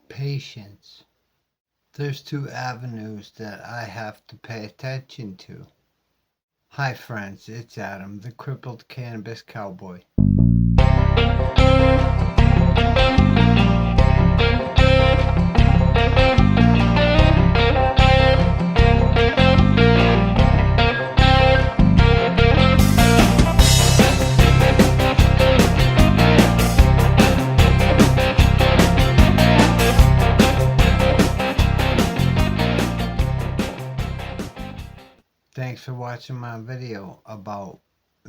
Patience. There's two avenues that I have to pay attention to. Hi, friends, it's Adam, the crippled cannabis cowboy. Thanks for watching my video about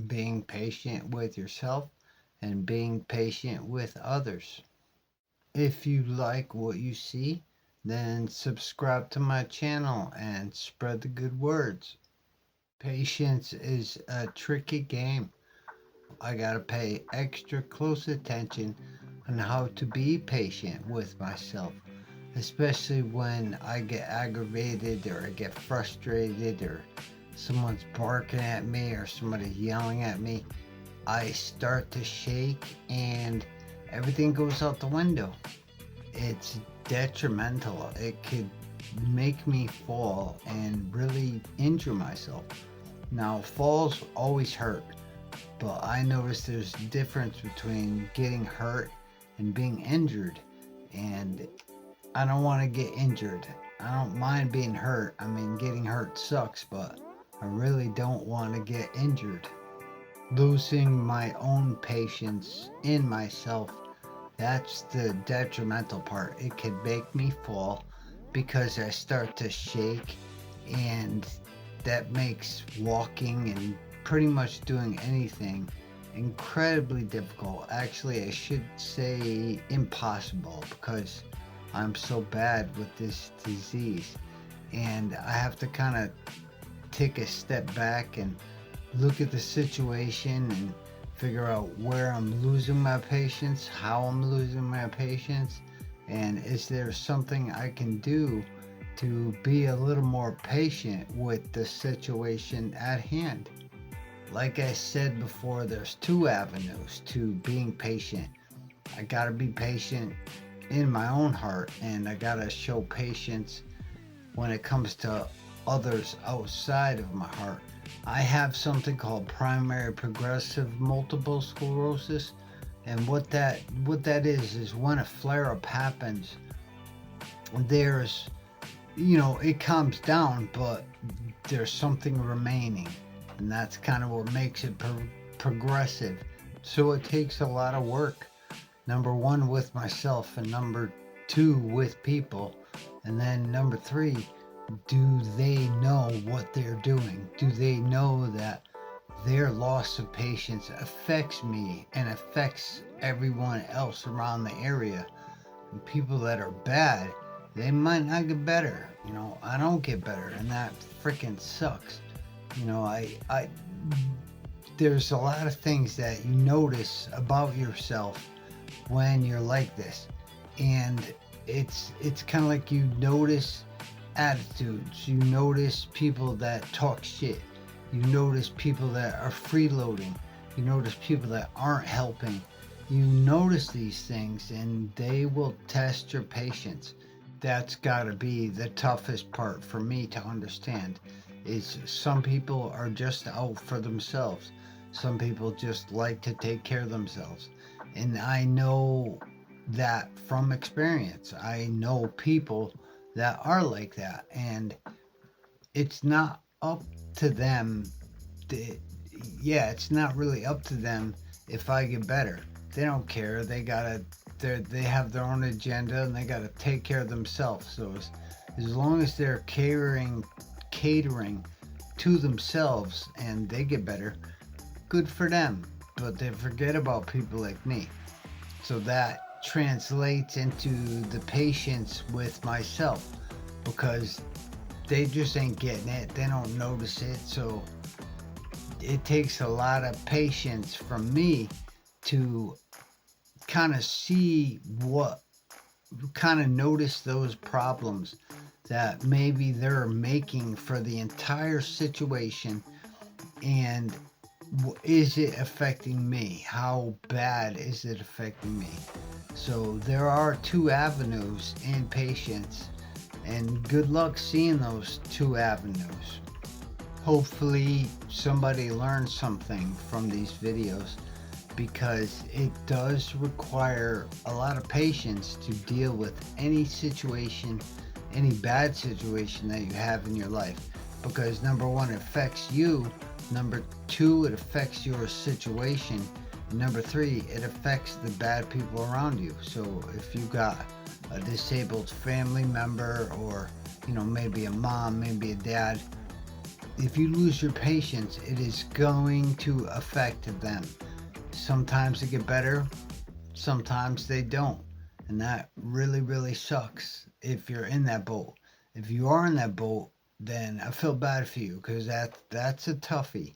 being patient with yourself and being patient with others. If you like what you see, then subscribe to my channel and spread the good words. Patience is a tricky game. I gotta pay extra close attention on how to be patient with myself, especially when I get aggravated or I get frustrated or someone's barking at me or somebody's yelling at me. I start to shake and everything goes out the window. It's detrimental. It could make me fall and really injure myself. Now, falls always hurt, but I notice there's a difference between getting hurt and being injured. And I don't want to get injured. I don't mind being hurt. I mean, getting hurt sucks, but I really don't want to get injured. Losing my own patience in myself, that's the detrimental part. It could make me fall because I start to shake, and that makes walking and pretty much doing anything incredibly difficult. Actually, I should say impossible because I'm so bad with this disease. And I have to kind of take a step back and look at the situation and figure out where I'm losing my patience, how I'm losing my patience, and is there something I can do to be a little more patient with the situation at hand. Like I said before, there's two avenues to being patient. I gotta be patient in my own heart, and I gotta show patience when it comes to others outside of my heart. I have something called primary progressive multiple sclerosis, and what that is when a flare up happens, there's it calms down, but there's something remaining, and that's kind of what makes it progressive. So it takes a lot of work. Number one, with myself, and number two, with people, and then number three, do they know what they're doing? Do they know that their loss of patience affects me and affects everyone else around the area? And people that are bad, they might not get better. I don't get better, and that freaking sucks. I there's a lot of things that you notice about yourself when you're like this, and it's kind of like you notice attitudes, you notice people that talk shit, you notice people that are freeloading, you notice people that aren't helping. You notice these things, and they will test your patience. That's got to be the toughest part for me to understand, is some people are just out for themselves. Some people just like to take care of themselves, and I know that from experience. I know people that are like that, and it's not up to them. To, yeah, it's not really up to them if I get better. They don't care. They have their own agenda, and they gotta take care of themselves. So as long as they're catering to themselves and they get better, good for them. But they forget about people like me. So that translates into the patience with myself, because they just ain't getting it. They don't notice it. So it takes a lot of patience from me to kind of see what, kind of notice those problems that maybe they're making for the entire situation, and Is it affecting me? How bad is it affecting me? So there are two avenues in patience, and good luck seeing those two avenues. Hopefully somebody learns something from these videos, because it does require a lot of patience to deal with any situation, any bad situation that you have in your life. Because number one, it affects you. Number two, it affects your situation. And number three, it affects the bad people around you. So if you got a disabled family member, or maybe a mom, maybe a dad, if you lose your patience, it is going to affect them. Sometimes they get better, sometimes they don't. And that really, really sucks if you're in that boat. If you are in that boat, then I feel bad for you, because that's a toughie.